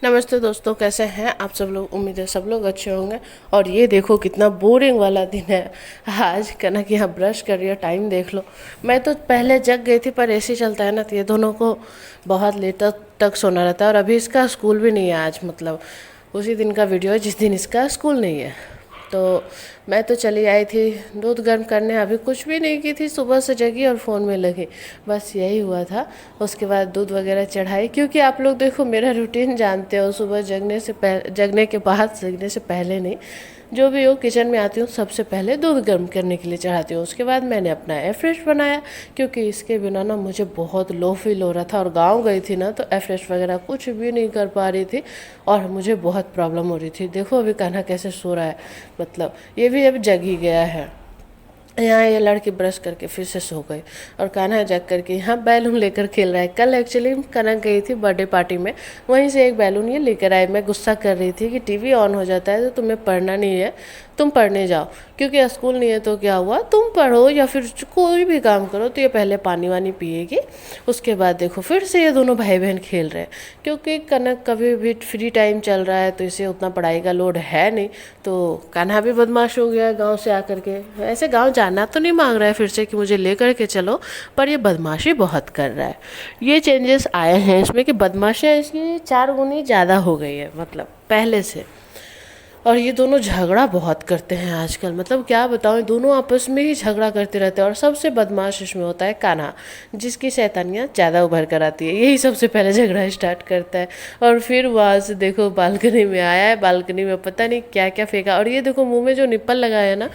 नमस्ते दोस्तों, कैसे हैं आप सब लोग। उम्मीद है सब लोग अच्छे होंगे। और ये देखो कितना बोरिंग वाला दिन है आज। कनक यहाँ ब्रश कर रही है, टाइम देख लो। मैं तो पहले जग गई थी, पर ऐसे चलता है ना, तो ये दोनों को बहुत लेट तक सोना रहता है। और अभी इसका स्कूल भी नहीं है आज, मतलब उसी दिन का वीडियो है जिस दिन इसका स्कूल नहीं है। तो मैं तो चली आई थी दूध गर्म करने, अभी कुछ भी नहीं की थी, सुबह से जगी और फ़ोन में लगी, बस यही हुआ था। उसके बाद दूध वगैरह चढ़ाई, क्योंकि आप लोग देखो मेरा रूटीन जानते हो, सुबह जगने के बाद, जगने से पहले नहीं, जो भी हो किचन में आती हूँ सबसे पहले दूध गर्म करने के लिए चढ़ाती हूँ। उसके बाद मैंने अपना एयर फ्रेश बनाया, क्योंकि इसके बिना ना मुझे बहुत लो फील हो रहा था। और गांव गई थी ना, तो एयर फ्रेश वगैरह कुछ भी नहीं कर पा रही थी और मुझे बहुत प्रॉब्लम हो रही थी। देखो अभी कान्हा कैसे सो रहा है, मतलब ये भी अब जग ही गया है। यहाँ ये लड़की ब्रश करके फिर से सो गई और कान्हा जग करके यहाँ बैलून लेकर खेल रहा है। कल एक्चुअली कनक गई थी बर्थडे पार्टी में, वहीं से एक बैलून ये लेकर आई। मैं गुस्सा कर रही थी कि टीवी ऑन हो जाता है तो तुम्हें पढ़ना नहीं है, तुम पढ़ने जाओ, क्योंकि स्कूल नहीं है। तो क्या हुआ, तुम पढ़ो या फिर कोई भी काम करो। तो ये पहले पानी वानी पिएगी, उसके बाद देखो फिर से ये दोनों भाई बहन खेल रहे हैं। क्योंकि कनक कभी भी फ्री टाइम चल रहा है तो इसे उतना पढ़ाई का लोड है नहीं। तो कान्हा भी बदमाश हो गया है गाँव से आकर के। ऐसे गाँव जाना तो नहीं मांग रहा है फिर से कि मुझे लेकर के चलो, पर ये बदमाशी बहुत कर रहा है। ये चेंजेस आए हैं इसमें कि बदमाशियाँ इसकी 4 गुनी ज़्यादा हो गई है, मतलब पहले से। और ये दोनों झगड़ा बहुत करते हैं आजकल, मतलब क्या बताऊँ, दोनों आपस में ही झगड़ा करते रहते हैं। और सबसे बदमाश इसमें होता है कान्हा, जिसकी शैतानियाँ ज़्यादा उभर कर आती है। यही सबसे पहले झगड़ा स्टार्ट करता है। और फिर वहाँ से देखो बालकनी में आया है, बालकनी में पता नहीं क्या क्या फेंका। और ये देखो मुंह में जो निप्पल लगाया है ना,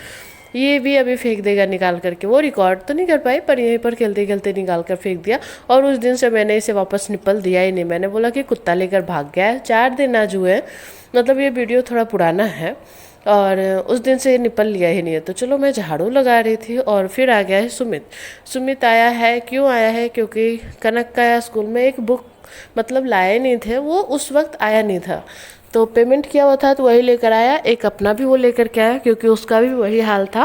ये भी अभी फेंक देगा निकाल करके। वो रिकॉर्ड तो नहीं कर पाई, पर यहीं पर खेलते खेलते निकाल कर फेंक दिया। और उस दिन से मैंने इसे वापस निप्पल दिया ही नहीं। मैंने बोला कि कुत्ता लेकर भाग गया है। 4 दिन आज हुए हैं, मतलब ये वीडियो थोड़ा पुराना है। और उस दिन से निपल लिया ही नहीं है। तो चलो मैं झाड़ू लगा रही थी और फिर आ गया है सुमित। सुमित आया है, क्यों आया है, क्योंकि कनक का स्कूल में एक बुक मतलब लाए नहीं थे, वो उस वक्त आया नहीं था। तो पेमेंट किया हुआ था तो वही लेकर आया। एक अपना भी वो लेकर के आया, क्योंकि उसका भी वही हाल था,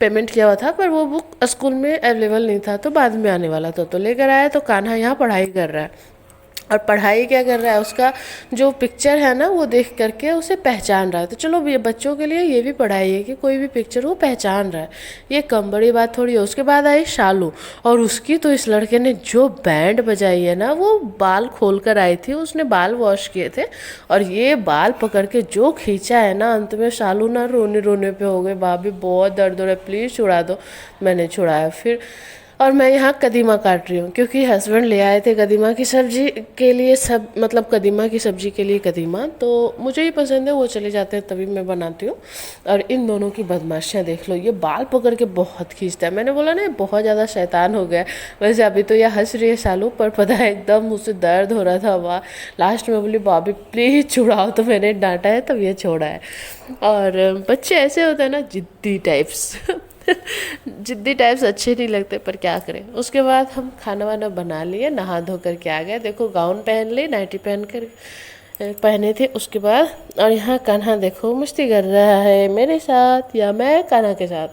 पेमेंट किया हुआ था पर वो बुक स्कूल में अवेलेबल नहीं था, तो बाद में आने वाला था। तो लेकर आया। तो कान्हा यहाँ पढ़ाई कर रहा है। और पढ़ाई क्या कर रहा है, उसका जो पिक्चर है ना वो देख करके उसे पहचान रहा है। तो चलो ये बच्चों के लिए ये भी पढ़ाई है कि कोई भी पिक्चर वो पहचान रहा है, ये कम बड़ी बात थोड़ी है। उसके बाद आई शालू, और उसकी तो इस लड़के ने जो बैंड बजाई है ना, वो बाल खोल कर आई थी, उसने बाल वॉश किए थे और ये बाल पकड़ के जो खींचा है ना, अंत में शालू ना रोने रोने पे हो गए, भाभी बहुत दर्द हो रहा है, प्लीज़ छुड़ा दो। मैंने छुड़ाया फिर। और मैं यहाँ कदीमा काट रही हूँ, क्योंकि हस्बैंड ले आए थे कदीमा की सब्जी के लिए, सब मतलब कदीमा की सब्जी के लिए कदीमा, तो मुझे ही पसंद है, वो चले जाते हैं तभी मैं बनाती हूँ। और इन दोनों की बदमाशियाँ देख लो, ये बाल पकड़ के बहुत खींचता है। मैंने बोला ना बहुत ज़्यादा शैतान हो गया है। वैसे अभी तो यह हंस रही है सालू, पर पता है एकदम मुझसे दर्द हो रहा था वाह। लास्ट में बोली भाभी प्लीज़ छुड़ाओ, तो मैंने डांटा है तब ये छोड़ा है। और बच्चे ऐसे होते हैं ना, जिद्दी टाइप्स जिद्दी टाइप्स अच्छे नहीं लगते, पर क्या करें। उसके बाद हम खाना वाना बना लिए, नहा धो करके आ गए। देखो गाउन पहन ली, नाइटी पहन कर पहने थे। उसके बाद और यहाँ कान्हा देखो मस्ती कर रहा है मेरे साथ या मैं कान्हा के साथ,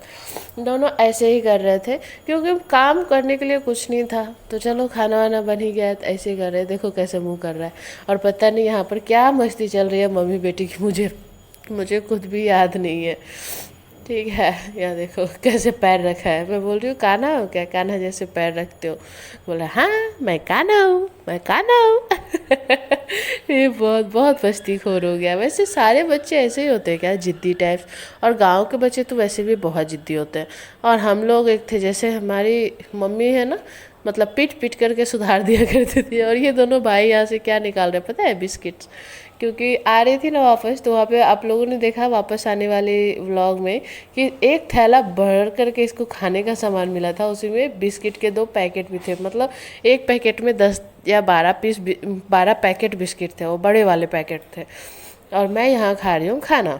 दोनों ऐसे ही कर रहे थे, क्योंकि काम करने के लिए कुछ नहीं था। तो चलो खाना वाना बन ही गया, तो ऐसे ही कर रहे। देखो कैसे मुंह कर रहा है। और पता नहीं यहाँ पर क्या मस्ती चल रही है मम्मी बेटी की, मुझे मुझे खुद भी याद नहीं है। ठीक है, यहाँ देखो कैसे पैर रखा है। मैं बोल रही हूँ कान्हा हो क्या, कान्हा जैसे पैर रखते हो। बोला हाँ मैं कान्हा हूँ, मैं कान्हा हूँ ये बहुत बहुत मस्तीखोर हो गया। वैसे सारे बच्चे ऐसे ही होते हैं क्या, जिद्दी टाइप्स। और गांव के बच्चे तो वैसे भी बहुत जिद्दी होते हैं। और हम लोग एक थे, जैसे हमारी मम्मी है ना, मतलब पीट पीट करके सुधार दिया करती थी। और ये दोनों भाई यहाँ से क्या निकाल रहे पता है, बिस्किट्स। क्योंकि आ रही थी ना वापस, तो वहाँ पे आप लोगों ने देखा वापस आने वाले व्लॉग में कि एक थैला भर करके इसको खाने का सामान मिला था। उसी में बिस्किट के 2 पैकेट भी थे, मतलब एक पैकेट में 10 या 12 पैकेट बिस्किट थे, वो बड़े वाले पैकेट थे। और मैं यहाँ खा रही हूँ खाना।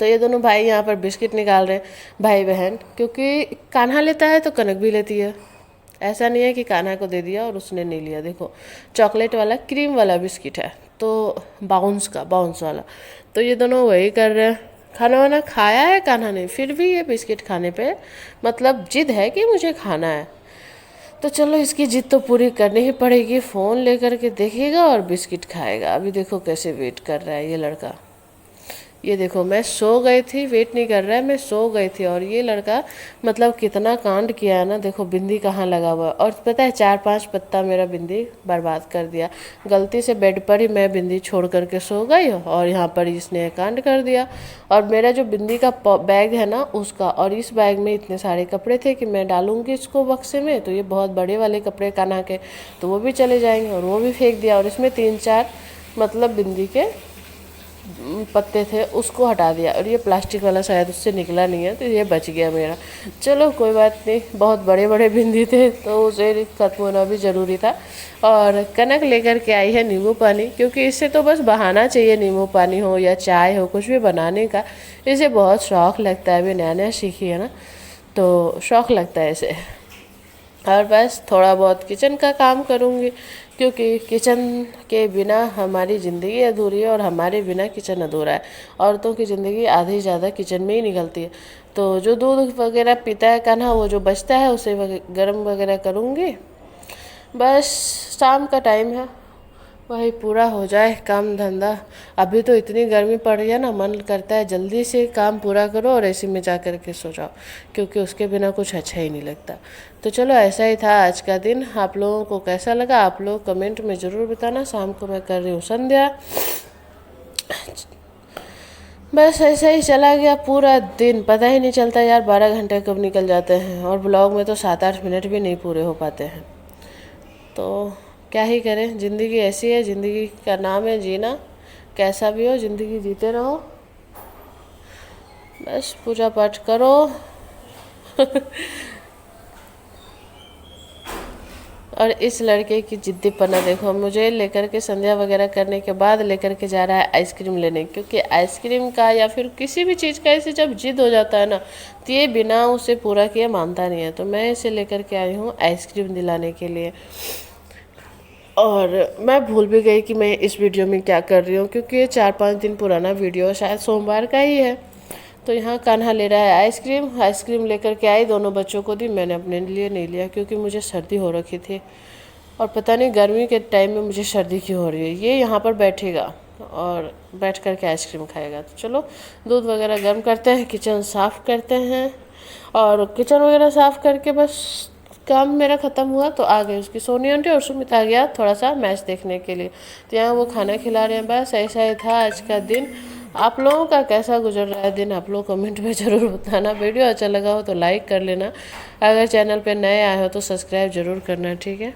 तो ये दोनों भाई यहाँ पर बिस्किट निकाल रहे हैं, भाई बहन। क्योंकि कान्हा लेता है तो कनक भी लेती है। ऐसा नहीं है कि कान्हा को दे दिया और उसने नहीं लिया। देखो चॉकलेट वाला क्रीम वाला बिस्किट है, तो बाउंस वाला। तो ये दोनों वही कर रहे हैं। खाना वाना खाया है कान्हा ने, फिर भी ये बिस्किट खाने पे मतलब जिद है कि मुझे खाना है। तो चलो इसकी जिद तो पूरी करनी ही पड़ेगी। फ़ोन लेकर के देखेगा और बिस्किट खाएगा। अभी देखो कैसे वेट कर रहा है ये लड़का। ये देखो मैं सो गई थी, वेट नहीं कर रहा है, मैं सो गई थी और ये लड़का मतलब कितना कांड किया है ना। देखो बिंदी कहाँ लगा हुआ है और पता है 4-5 पत्ता मेरा बिंदी बर्बाद कर दिया। गलती से बेड पर ही मैं बिंदी छोड़ करके सो गई और यहाँ पर इसने कांड कर दिया। और मेरा जो बिंदी का बैग है ना उसका, और इस बैग में इतने सारे कपड़े थे कि मैं डालूंगी इसको बक्से में तो ये बहुत बड़े वाले कपड़े कान्हा के, तो वो भी चले जाएंगे और वो भी फेंक दिया। और इसमें 3-4 मतलब बिंदी के पत्ते थे उसको हटा दिया और ये प्लास्टिक वाला शायद उससे निकला नहीं है तो ये बच गया मेरा। चलो कोई बात नहीं, बहुत बड़े बड़े बिंदी थे तो उसे ख़त्म होना भी ज़रूरी था। और कनक लेकर के आई है नींबू पानी, क्योंकि इससे तो बस बहाना चाहिए, नींबू पानी हो या चाय हो कुछ भी बनाने का, इसे बहुत शौक़ लगता है। अभी नया नया सीखी है ना तो शौक़ लगता है इसे। और बस थोड़ा बहुत किचन का काम करूँगी, क्योंकि किचन के बिना हमारी ज़िंदगी अधूरी है और हमारे बिना किचन अधूरा है। औरतों की ज़िंदगी आधी ज़्यादा किचन में ही निकलती है। तो जो दूध वगैरह पीता है कान्हा, वो जो बचता है उसे गर्म वगैरह करूँगी। बस शाम का टाइम है, वही पूरा हो जाए काम धंधा। अभी तो इतनी गर्मी पड़ रही है ना, मन करता है जल्दी से काम पूरा करो और एसी में जा कर के सो जाओ, क्योंकि उसके बिना कुछ अच्छा ही नहीं लगता। तो चलो ऐसा ही था आज का दिन। आप लोगों को कैसा लगा आप लोग कमेंट में ज़रूर बताना। शाम को मैं कर रही हूँ संध्या। बस ऐसा ही चला गया पूरा दिन, पता ही नहीं चलता यार 12 घंटे कब निकल जाते हैं। और ब्लॉग में तो 7-8 मिनट भी नहीं पूरे हो पाते हैं। तो क्या ही करें, ज़िंदगी ऐसी है, ज़िंदगी का नाम है जीना। कैसा भी हो ज़िंदगी जीते रहो, बस पूजा पाठ करो। और इस लड़के की जिद्दीपना देखो, मुझे लेकर के संध्या वगैरह करने के बाद लेकर के जा रहा है आइसक्रीम लेने, क्योंकि आइसक्रीम का या फिर किसी भी चीज़ का ऐसे जब जिद हो जाता है ना तो ये बिना उसे पूरा किए मानता नहीं है। तो मैं इसे लेकर के आई हूँ आइसक्रीम दिलाने के लिए। और मैं भूल भी गई कि मैं इस वीडियो में क्या कर रही हूँ, क्योंकि ये 4-5 दिन पुराना वीडियो शायद सोमवार का ही है। तो यहाँ कान्हा ले रहा है आइसक्रीम। आइसक्रीम लेकर के आई, दोनों बच्चों को दी, मैंने अपने लिए नहीं लिया क्योंकि मुझे सर्दी हो रखी थी। और पता नहीं गर्मी के टाइम में मुझे सर्दी क्यों हो रही है। ये यहाँ पर बैठेगा और बैठ कर के आइसक्रीम खाएगा। तो चलो दूध वगैरह गर्म करते हैं, किचन साफ़ करते हैं। और किचन वगैरह साफ़ करके बस काम मेरा ख़त्म हुआ तो आ गई उसकी सोनी आंटी, और सुमित आ गया थोड़ा सा मैच देखने के लिए। तो यहाँ वो खाना खिला रहे हैं। बस ऐसा ही था आज का दिन। आप लोगों का कैसा गुजर रहा है दिन, आप लोग कमेंट में ज़रूर बताना। वीडियो अच्छा लगा हो तो लाइक कर लेना, अगर चैनल पे नए आए हो तो सब्सक्राइब ज़रूर करना, ठीक है।